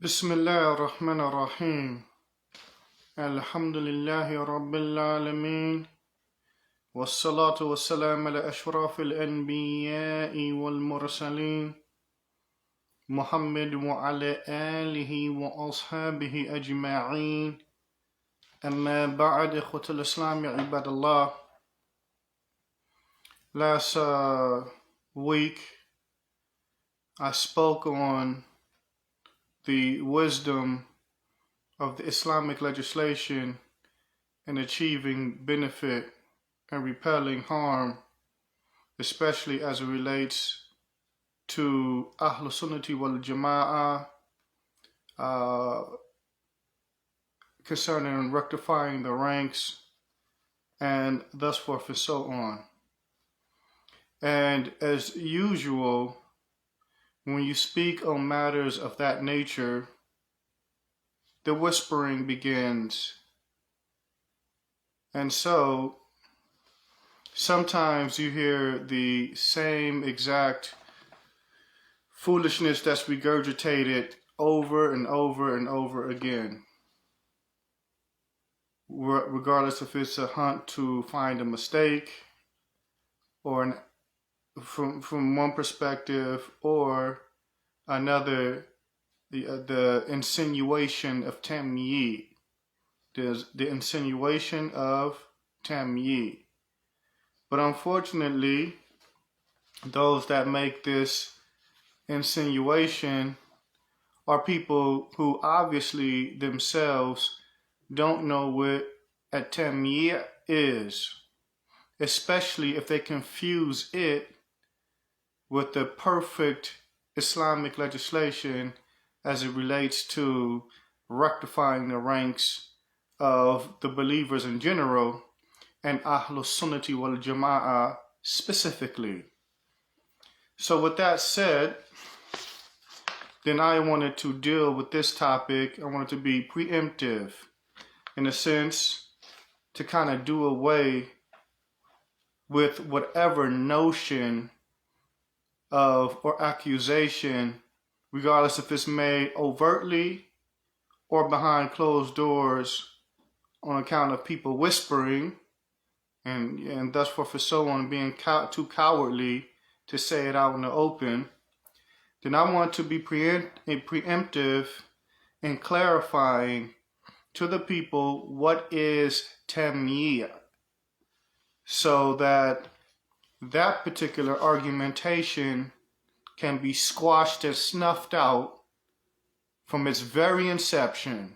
بسم الله الرحمن الرحيم الحمد لله رب العالمين والصلاة والسلام على أشرف الأنبياء والمرسلين محمد وعلى آله وأصحابه أجمعين أما بعد إخوة الإسلام عباد الله. Last week I spoke on the wisdom of the Islamic legislation in achieving benefit and repelling harm, especially as it relates to Ahl Sunnati wal Jama'ah, concerning rectifying the ranks and thus forth and so on. And as usual, when you speak on matters of that nature, the whispering begins. And so, sometimes you hear the same exact foolishness that's regurgitated over and over and over again, regardless if it's a hunt to find a mistake or from one perspective or another, the insinuation of Tamyi. There's the insinuation of Tamyi. But unfortunately, those that make this insinuation are people who obviously themselves don't know what a Tamyi is, especially if they confuse it with the perfect Islamic legislation as it relates to rectifying the ranks of the believers in general and Ahlus Sunnati wal Jama'ah specifically. So with that said, then I wanted to deal with this topic. I wanted to be preemptive in a sense to kind of do away with whatever notion of or accusation, regardless if it's made overtly or behind closed doors on account of people whispering and thus forth and so on, being too cowardly to say it out in the open, then I want to be preemptive in clarifying to the people what is Tamyi, so that that particular argumentation can be squashed and snuffed out from its very inception.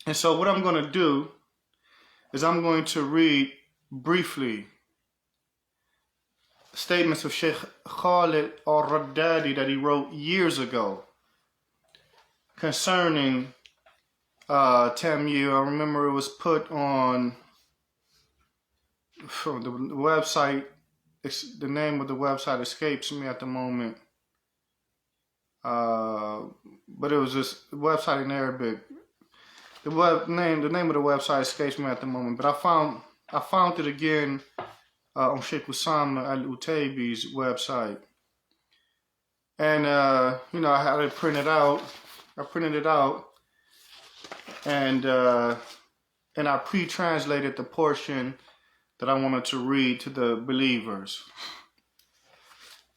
And so what I'm going to do is I'm going to read briefly statements of Sheikh Khalid al-Raddadi that he wrote years ago concerning Tamyi. I remember it was put on the website. The name of the website escapes me at the moment, but it was this website in Arabic. The name of the website escapes me at the moment, but I found it again on Sheikh Al-Utaybi's website, and I had it printed out. I printed it out, and I pre-translated the portion that I wanted to read to the believers.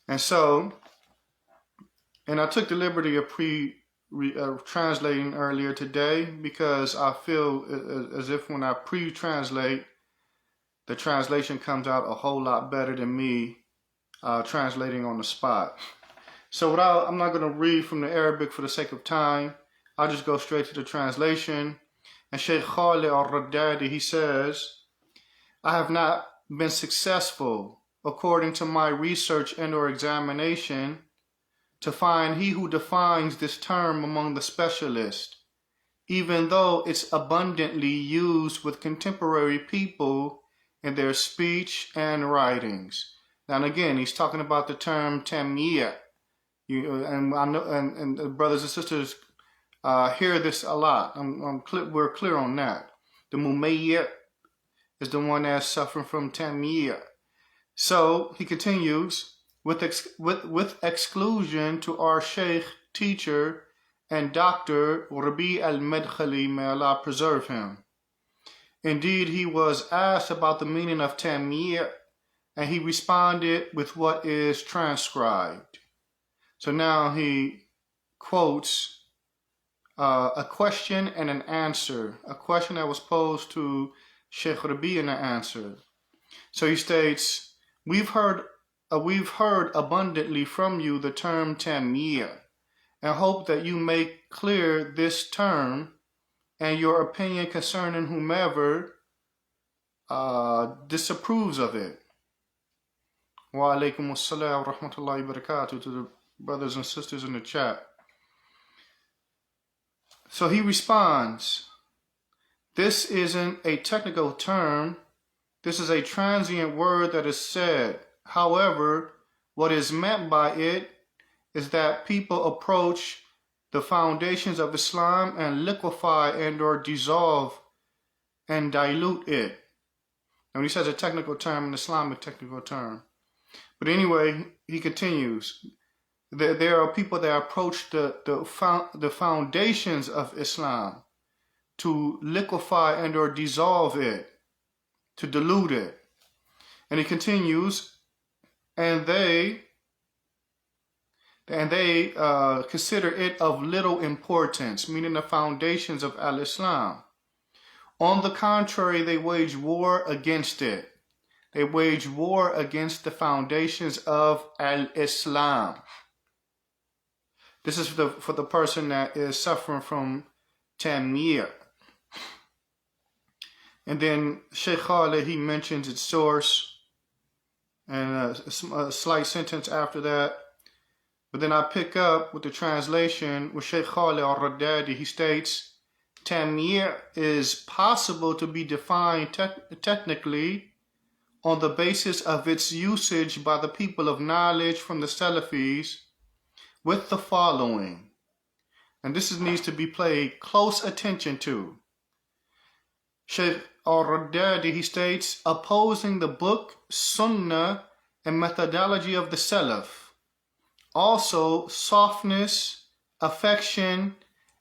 And so, and I took the liberty of translating earlier today because I feel as if when I pre-translate, the translation comes out a whole lot better than me translating on the spot. So I'm not going to read from the Arabic for the sake of time. I'll just go straight to the translation. And Sheikh Khalid al-Raddadi, he says, I have not been successful, according to my research and or examination, to find he who defines this term among the specialists, even though it's abundantly used with contemporary people in their speech and writings. Now, and again, he's talking about the term Tamyi. And I know, and the brothers and sisters hear this a lot. We're clear on that. The Mumayya is the one that's suffering from Tamyi. So he continues, with exclusion to our Sheikh teacher and Dr. Rabi al-Madkhali, may Allah preserve him. Indeed, he was asked about the meaning of Tamyi, and he responded with what is transcribed. So now he quotes a question and an answer, a question that was posed to Sheikh Rabi and an answer. So he states, we've heard abundantly from you the term Tamyi, and hope that you make clear this term and your opinion concerning whomever disapproves of it. Wa alaikum assalam wa rahmatullahi wa barakatuh to the brothers and sisters in the chat. So he responds, this isn't a technical term, this is a transient word that is said. However, what is meant by it is that people approach the foundations of Islam and liquefy and or dissolve and dilute it. And when he says a technical term, an Islamic technical term. But anyway, he continues. There are people that approach the foundations of Islam to liquefy and or dissolve it, to dilute it. And he continues, and they consider it of little importance, meaning the foundations of Al-Islam. On the contrary, they wage war against it. They wage war against the foundations of Al-Islam. This is for the person that is suffering from Tamyi. And then Sheikh Khalid, he mentions its source and a slight sentence after that. But then I pick up with the translation with Sheikh Khalid al-Raddadi. He states, Tamyi is possible to be defined technically on the basis of its usage by the people of knowledge from the Salafis with the following. And this needs to be paid close attention to. Sheikh al-Raddadi, he states, opposing the book, Sunnah, and methodology of the Salaf. Also, softness, affection,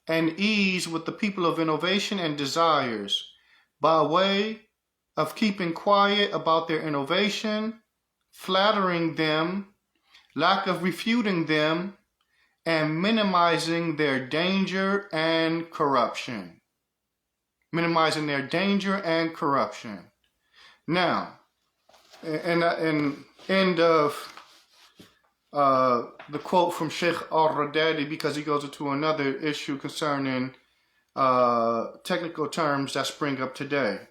and ease with the people of innovation and desires, by way of keeping quiet about their innovation, flattering them, lack of refuting them, and minimizing their danger and corruption. Minimizing their danger and corruption. Now, in end of the quote from Sheikh al-Raddadi, because he goes into another issue concerning technical terms that spring up today.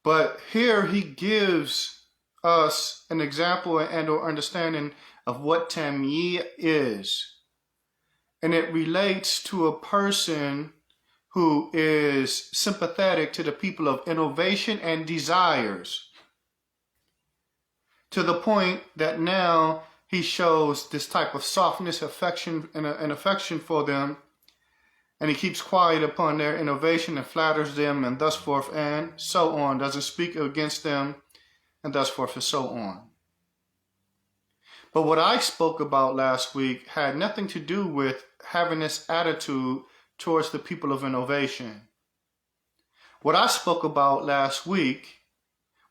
But here he gives us an example and or understanding of what Tamyi is. And it relates to a person who is sympathetic to the people of innovation and desires, to the point that now he shows this type of softness, affection, and affection for them, and he keeps quiet upon their innovation and flatters them, and thus forth and so on, doesn't speak against them, and thus forth and so on. But what I spoke about last week had nothing to do with having this attitude towards the people of innovation. What I spoke about last week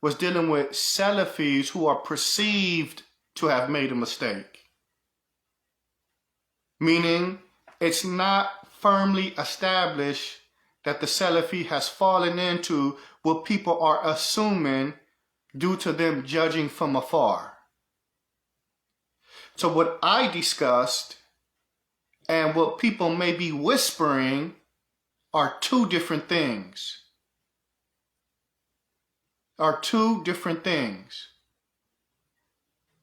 was dealing with Salafis who are perceived to have made a mistake. Meaning, it's not firmly established that the Salafi has fallen into what people are assuming due to them judging from afar. So what I discussed and what people may be whispering are two different things.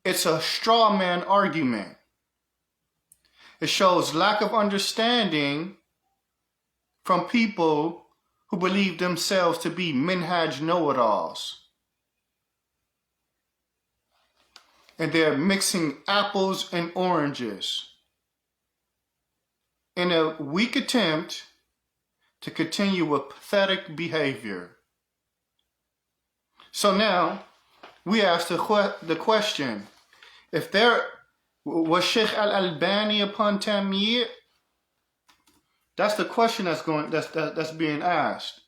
It's a straw man argument. It shows lack of understanding from people who believe themselves to be minhaj know-it-alls. And they're mixing apples and oranges in a weak attempt to continue with pathetic behavior. So now we ask the question, if there was Sheikh Al-Albani upon Tamyi, That's the question that's being asked.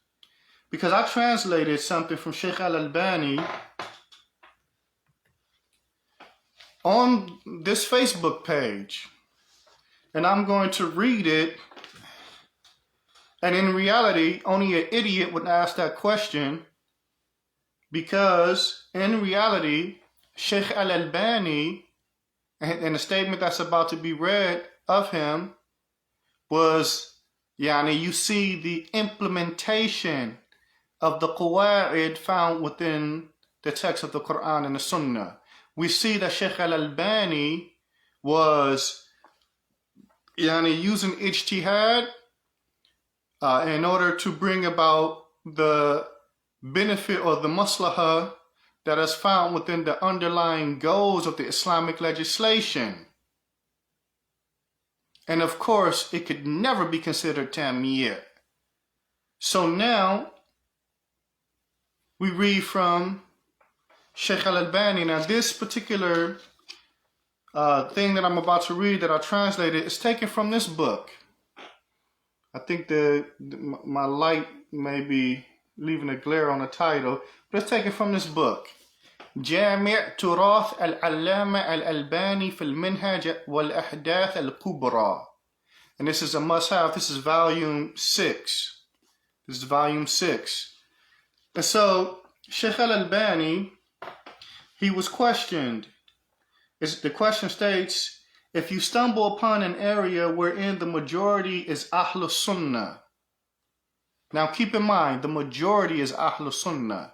Because I translated something from Sheikh Al-Albani on this Facebook page, and I'm going to read it. And in reality, only an idiot would ask that question, because in reality, Sheikh Al-Albani, and the statement that's about to be read of him was, you see the implementation of the qawa'id found within the text of the Quran and the Sunnah. We see that Sheikh Al-Albani was using ijtihad in order to bring about the benefit or the maslahah that is found within the underlying goals of the Islamic legislation. And of course, it could never be considered Tamyi. So now, we read from Sheikh Al-Albani. Now this particular thing that I'm about to read that I translated is taken from this book. I think my light may be leaving a glare on the title, but it's taken from this book. جامع تراث العلامة الألباني في المنهج والأحداث الكبرى. And this is a must-have. This is volume 6. This is volume 6. And so, Sheikh Al-Albani, he was questioned. The question states, if you stumble upon an area wherein the majority is Ahlus Sunnah. Now keep in mind, the majority is Ahlus Sunnah.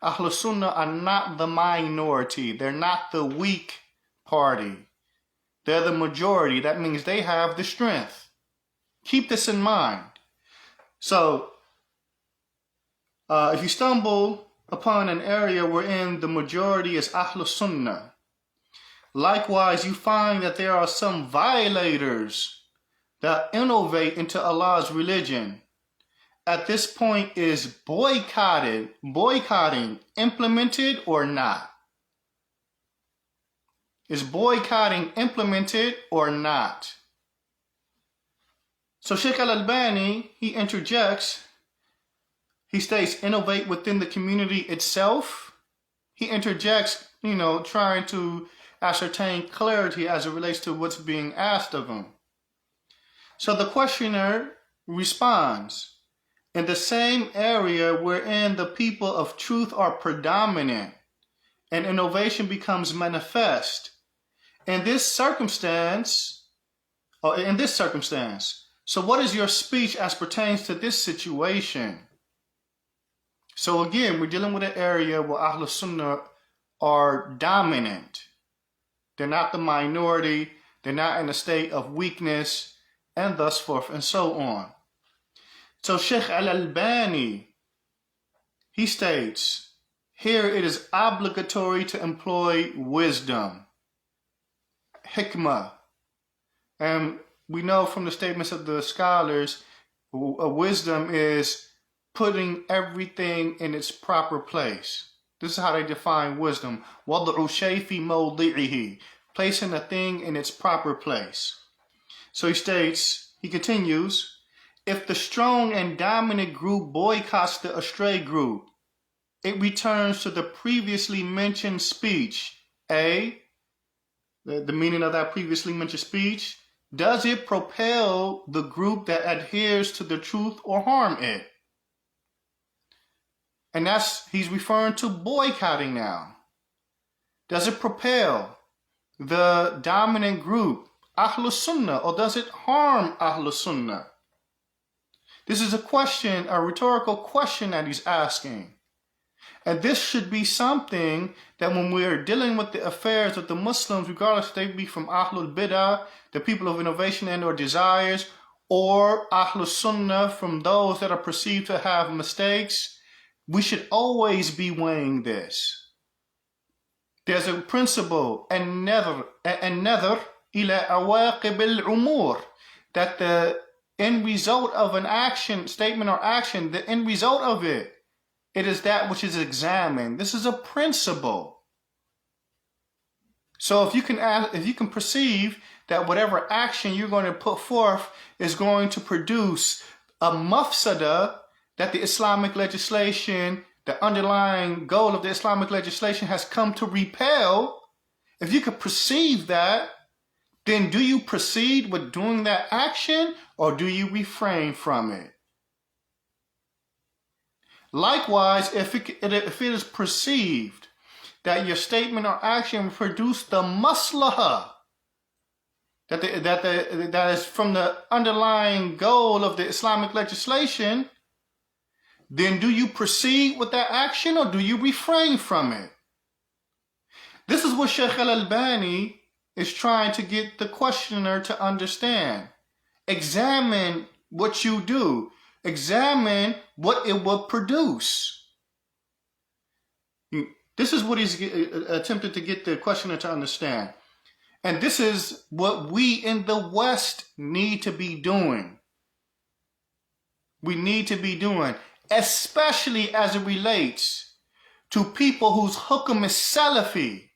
Ahlus Sunnah are not the minority. They're not the weak party. They're the majority. That means they have the strength. Keep this in mind. So, if you stumble upon an area wherein the majority is Ahlus Sunnah, likewise you find that there are some violators that innovate into Allah's religion. At this point, is boycotting implemented or not? Is boycotting implemented or not? So Sheikh Al-Albani, he interjects. He states, innovate within the community itself. He interjects, trying to ascertain clarity as it relates to what's being asked of him. So the questioner responds, in the same area wherein the people of truth are predominant and innovation becomes manifest. In this circumstance, so what is your speech as pertains to this situation? So again, we're dealing with an area where Ahlus Sunnah are dominant. They're not the minority. They're not in a state of weakness, and thus forth and so on. So Sheikh Al-Albani, he states, here it is obligatory to employ wisdom, hikmah. And we know from the statements of the scholars, wisdom is putting everything in its proper place. This is how they define wisdom. وَضْعُ الشَّيْءِ فِي مَوْضِعِهِ, placing a thing in its proper place. So he continues, if the strong and dominant group boycotts the astray group, it returns to the previously mentioned speech. The meaning of that previously mentioned speech, does it propel the group that adheres to the truth or harm it? And he's referring to boycotting now. Does it propel the dominant group, Ahlus Sunnah, or does it harm Ahlus Sunnah? This is a rhetorical question that he's asking. And this should be something that when we're dealing with the affairs of the Muslims, regardless if they be from Ahlul Bid'ah, the people of innovation and or desires, or Ahlus Sunnah, from those that are perceived to have mistakes, we should always be weighing this. There's a principle, النظر إلى عواقب الأمور, that the end result of an action, statement or action, the end result of it is that which is examined. This is a principle. So if you can perceive that whatever action you're going to put forth is going to produce a mafsada, that the Islamic legislation, the underlying goal of the Islamic legislation has come to repel, if you could perceive that, then do you proceed with doing that action or do you refrain from it? Likewise, if it is perceived that your statement or action will produce the maslaha, that is from the underlying goal of the Islamic legislation, then do you proceed with that action or do you refrain from it? This is what Sheikh Al-Albani is trying to get the questioner to understand. Examine what you do. Examine what it will produce. This is what he's attempted to get the questioner to understand. And this is what we in the West need to be doing. We need to be doing, especially as it relates to people whose hukum is Salafi.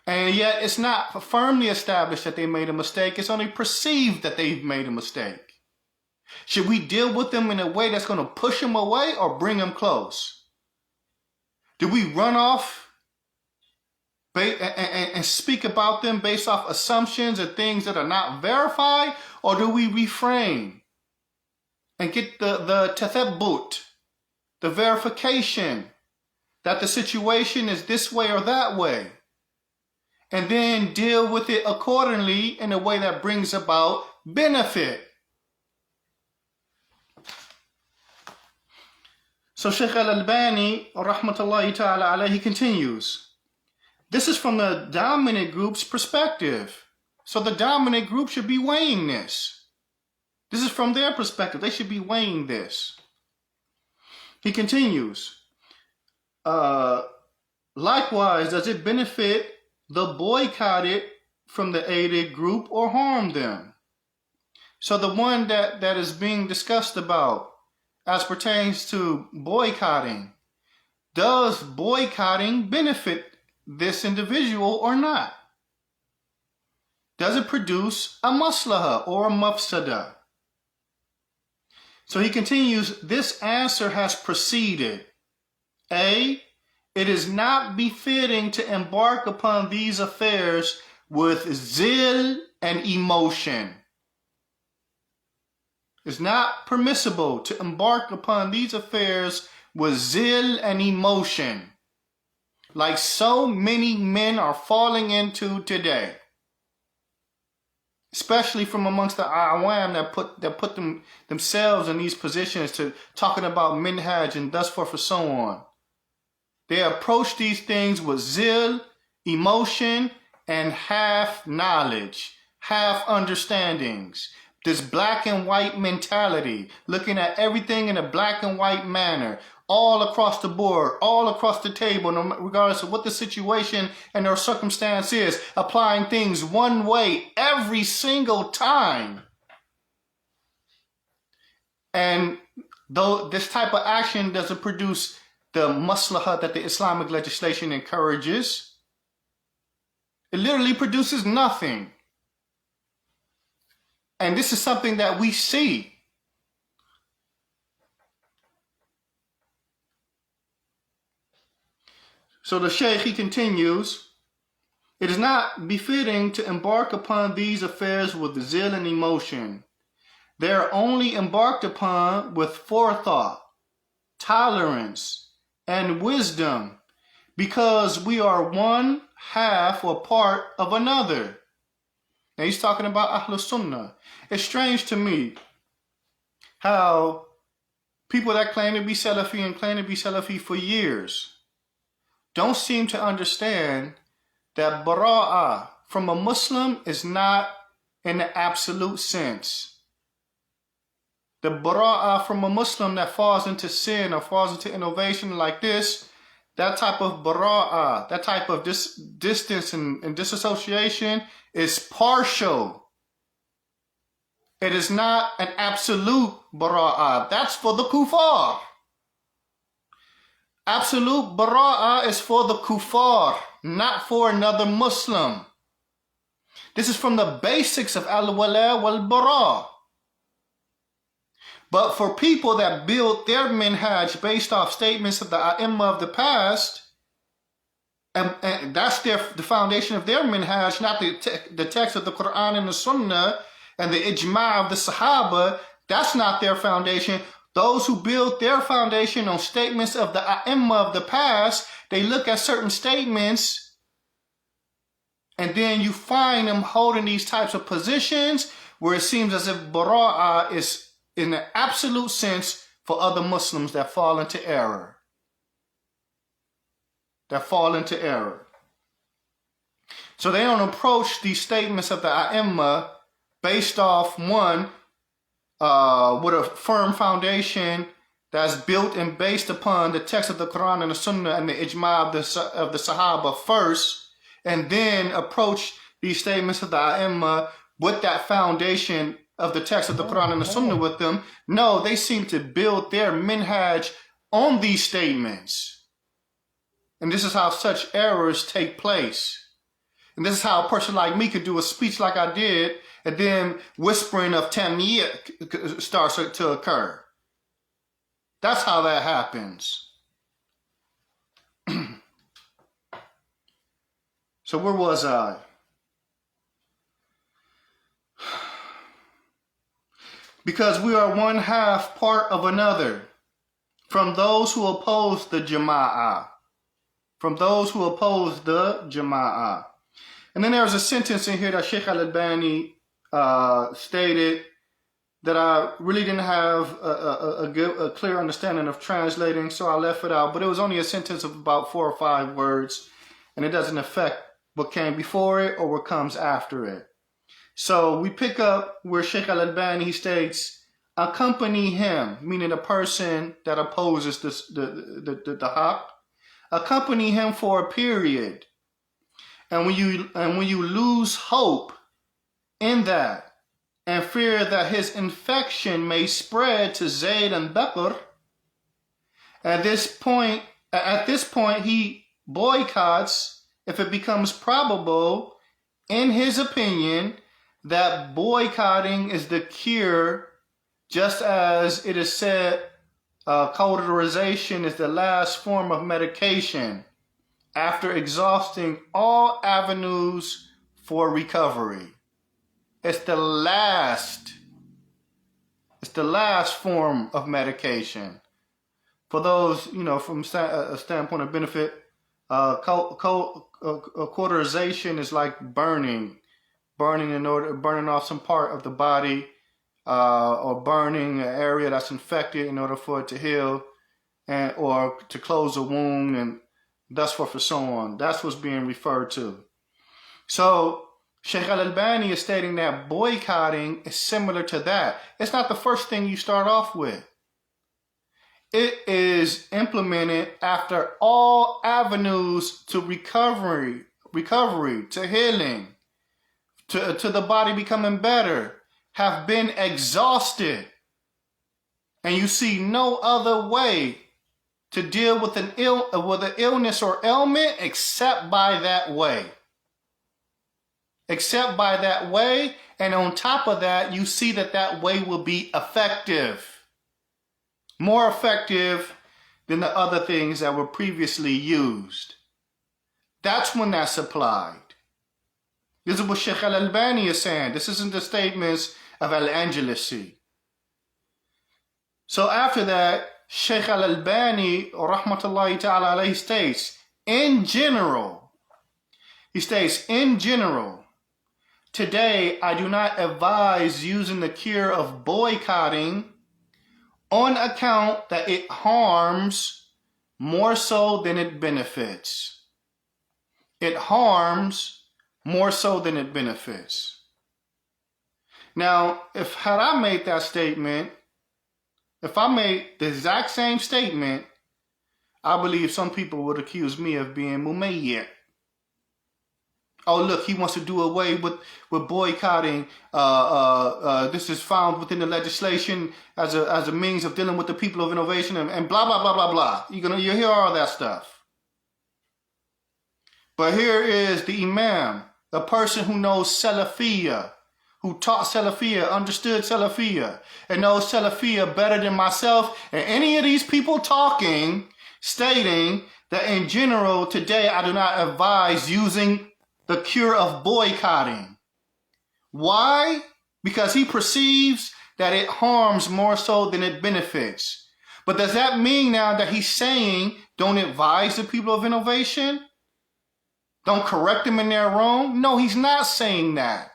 And yet it's not firmly established that they made a mistake. It's only perceived that they've made a mistake. Should we deal with them in a way that's going to push them away or bring them close? Do we run off and speak about them based off assumptions and things that are not verified? Or do we refrain and get the tathabbut, the verification that the situation is this way or that way, and then deal with it accordingly in a way that brings about benefit? So Sheikh Al-Albani, rahmatullahi ta'ala alayhi, continues. This is from the dominant group's perspective. So the dominant group should be weighing this. This is from their perspective. They should be weighing this. He continues. Likewise, does it benefit the boycotted from the aided group or harm them? So the one that is being discussed about as pertains to boycotting, does boycotting benefit this individual or not? Does it produce a maslaha or a mafsada? So he continues, this answer has proceeded. A, it is not befitting to embark upon these affairs with zeal and emotion. It's not permissible to embark upon these affairs with zeal and emotion, like so many men are falling into today, especially from amongst the awam that put themselves in these positions to talking about minhaj and thus forth and so on. They approach these things with zeal, emotion, and half knowledge, half understandings. This black and white mentality, looking at everything in a black and white manner, all across the board, all across the table, regardless of what the situation and their circumstance is, applying things one way every single time. And though this type of action doesn't produce the maslaha that the Islamic legislation encourages, it literally produces nothing. And this is something that we see. So the Sheikh, he continues, it is not befitting to embark upon these affairs with zeal and emotion. They are only embarked upon with forethought, tolerance, and wisdom, because we are one half or part of another. Now he's talking about Ahlul Sunnah. It's strange to me how people that claim to be Salafi and claim to be Salafi for years don't seem to understand that bara'ah from a Muslim is not in the absolute sense. The bara'ah from a Muslim that falls into sin or falls into innovation like this, that type of bara'ah, that type of distance and disassociation is partial. It is not an absolute bara'ah. That's for the kuffar. Absolute bara'ah is for the kuffar. not for another Muslim. This is from the basics of al-wala wal-bara. But for people that build their minhaj based off statements of the A'imma of the past, and that's the foundation of their minhaj, not the text of the Quran and the Sunnah and the ijma' of the Sahaba, that's not their foundation. Those who build their foundation on statements of the A'imma of the past, they look at certain statements and then you find them holding these types of positions where it seems as if bara'ah is in the absolute sense for other Muslims that fall into error. So they don't approach these statements of the A'imma based off one, with a firm foundation that's built and based upon the text of the Quran and the Sunnah and the ijma' of the Sahaba first, and then approach these statements of the A'imma with that foundation of the text of the Quran and the Sunnah with them. No, they seem to build their minhaj on these statements. And this is how such errors take place. And this is how a person like me could do a speech like I did, and then whispering of Tamyi starts to occur. That's how that happens. So where was I? Because we are one half part of another, from those who oppose the Jama'ah. And then there's a sentence in here that Sheikh Al-Albani stated that I really didn't have a clear understanding of translating, so I left it out. But it was only a sentence of about 4 or 5 words, and it doesn't affect what came before it or what comes after it. So we pick up where Sheikh Al-Albani states, accompany him, meaning the person that opposes the haqq, accompany him for a period. And when you lose hope in that and fear that his infection may spread to Zayd and Bakr, at this point he boycotts if it becomes probable, in his opinion, that boycotting is the cure, just as it is said cauterization is the last form of medication after exhausting all avenues for recovery. It's the last form of medication. For those, from a standpoint of benefit, cauterization is like burning off some part of the body, or burning an area that's infected in order for it to heal, or to close a wound, and thus forth and so on. That's what's being referred to. So Sheikh Al-Albani is stating that boycotting is similar to that. It's not the first thing you start off with. It is implemented after all avenues to recovery, to healing, to the body becoming better, have been exhausted. And you see no other way to deal with an illness or ailment except by that way. And on top of that, you see that way will be effective. More effective than the other things that were previously used. That's when that's applied. This is what Sheikh Al-Albani is saying. This isn't the statements of Al Anjelesi. So after that, Sheikh Al-Albani, rahmatullahi ta'ala alayhi, states, in general, today I do not advise using the cure of boycotting on account that it harms more so than it benefits. It harms more so than it benefits. Now, had I made that statement, if I made the exact same statement, I believe some people would accuse me of being mumayyi'. Oh, look, he wants to do away with boycotting. This is found within the legislation as a means of dealing with the people of innovation and blah, blah, blah, blah, blah. You hear all that stuff. But here is the Imam, the person who knows Salafiyah, who taught Salafiyah, understood Salafiyah, and knows Salafiyah better than myself and any of these people talking, stating that in general today I do not advise using the cure of boycotting. Why? Because he perceives that it harms more so than it benefits. But does that mean now that he's saying don't advise the people of innovation? Don't correct them in their wrong? No, he's not saying that.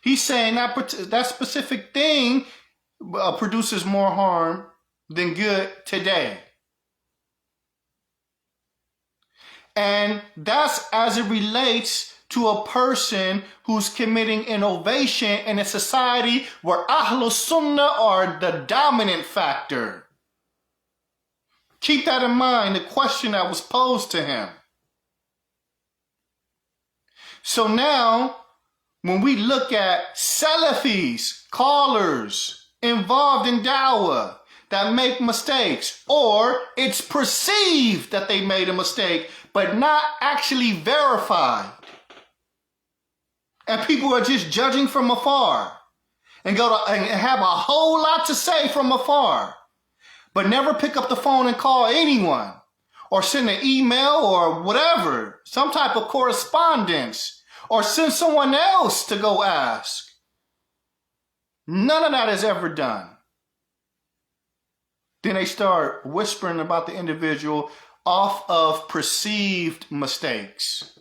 He's saying that specific thing produces more harm than good today. And that's as it relates to a person who's committing innovation in a society where Ahlul Sunnah are the dominant factor. Keep that in mind, the question that was posed to him. So now, when we look at Salafis, callers involved in dawah that make mistakes, or it's perceived that they made a mistake, but not actually verified, and people are just judging from afar and have a whole lot to say from afar, but never pick up the phone and call anyone or send an email or whatever, some type of correspondence, or send someone else to go ask. None of that is ever done. Then they start whispering about the individual off of perceived mistakes.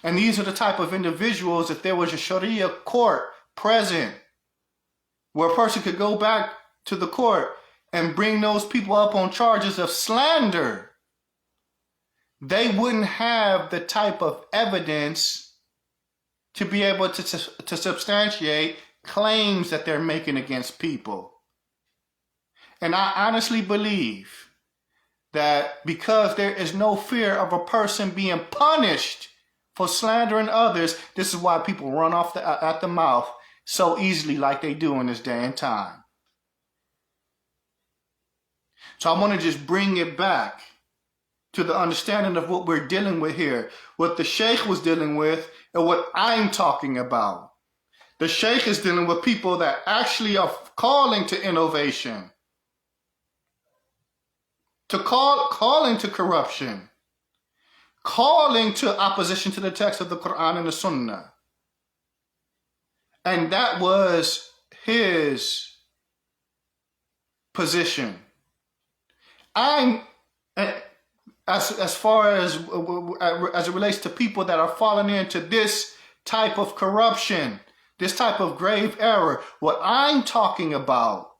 And these are the type of individuals, if there was a Sharia court present, where a person could go back to the court and bring those people up on charges of slander, they wouldn't have the type of evidence to be able to substantiate claims that they're making against people. And I honestly believe that because there is no fear of a person being punished for slandering others, this is why people run off at the mouth so easily like they do in this day and time. So I want to just bring it back to the understanding of what we're dealing with here, what the Sheikh was dealing with and what I'm talking about. The Sheikh is dealing with people that actually are calling to innovation, calling to corruption, calling to opposition to the text of the Quran and the Sunnah. And that was his position. As far as it relates to people that are falling into this type of corruption, this type of grave error, what I'm talking about,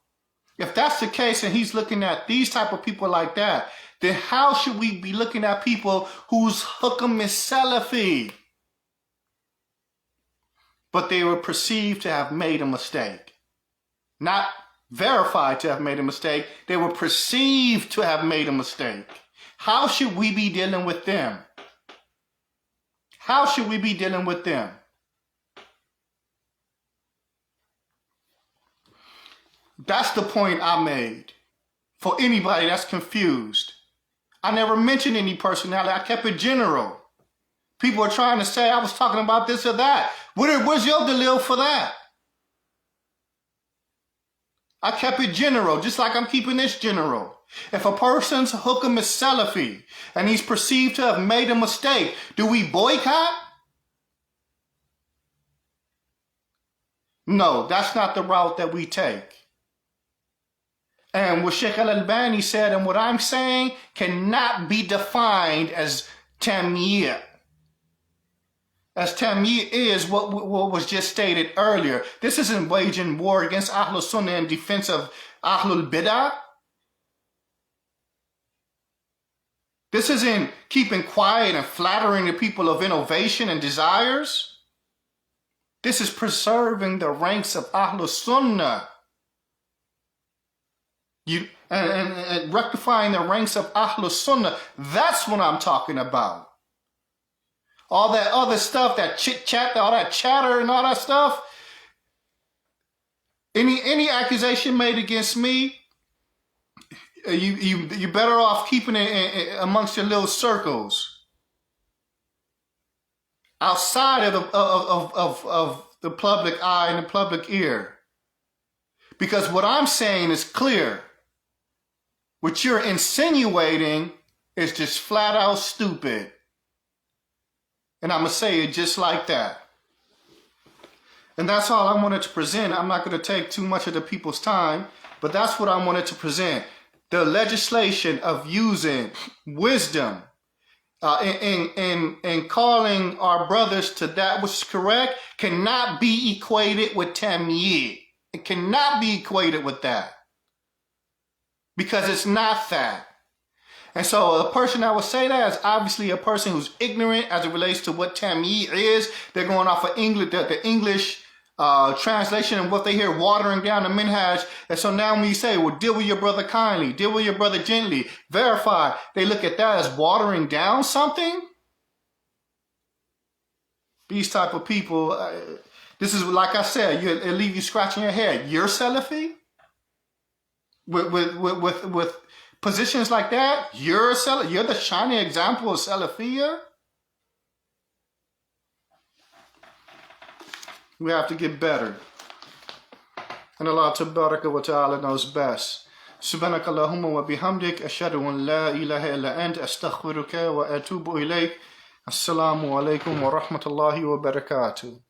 if that's the case and he's looking at these type of people like that, then how should we be looking at people whose hukam is Salafi, but they were perceived to have made a mistake? Not verified to have made a mistake. They were perceived to have made a mistake. How should we be dealing with them? How should we be dealing with them? That's the point I made. For anybody that's confused, I never mentioned any personality. I kept it general. People are trying to say I was talking about this or that. Where's your dalil for that? I kept it general, just like I'm keeping this general. If a person's hukam is Salafi and he's perceived to have made a mistake, do we boycott? No, that's not the route that we take. And what Sheikh Al-Albani said and what I'm saying cannot be defined as Tamyi. As Tamyi is what was just stated earlier. This isn't waging war against Ahlul Sunnah in defense of Ahlul Bid'ah. This isn't keeping quiet and flattering the people of innovation and desires. This is preserving the ranks of Ahlul Sunnah. And rectifying the ranks of Ahlul Sunnah. That's what I'm talking about. All that other stuff, that chit-chat, all that chatter and all that stuff. Any accusation made against me, you better off keeping it amongst your little circles. outside of the public eye and the public ear. Because what I'm saying is clear. What you're insinuating is just flat out stupid. And I'm going to say it just like that. And that's all I wanted to present. I'm not going to take too much of the people's time, but that's what I wanted to present. The legislation of using wisdom in calling our brothers to that which is correct cannot be equated with Tamyi. It cannot be equated with that. Because it's not that. And so a person that would say that is obviously a person who's ignorant as it relates to what Tamyi is. They're going off of English, the English translation and what they hear watering down the minhaj. And so now when you say, well, deal with your brother kindly, deal with your brother gently, verify, they look at that as watering down something. These type of people, this is like I said, it leave you scratching your head. You're Salafi? With positions like that, you're the shining example of Salafiyya. We have to get better. And Allah Tabaraka wa Ta'ala knows best. Subhanaka Allahumma wa bihamdik. Ashhadu an la ilaha illa ant. Astaghfiruka wa atubu ilayk. Assalamu alaikum wa rahmatullahi wa barakatuh.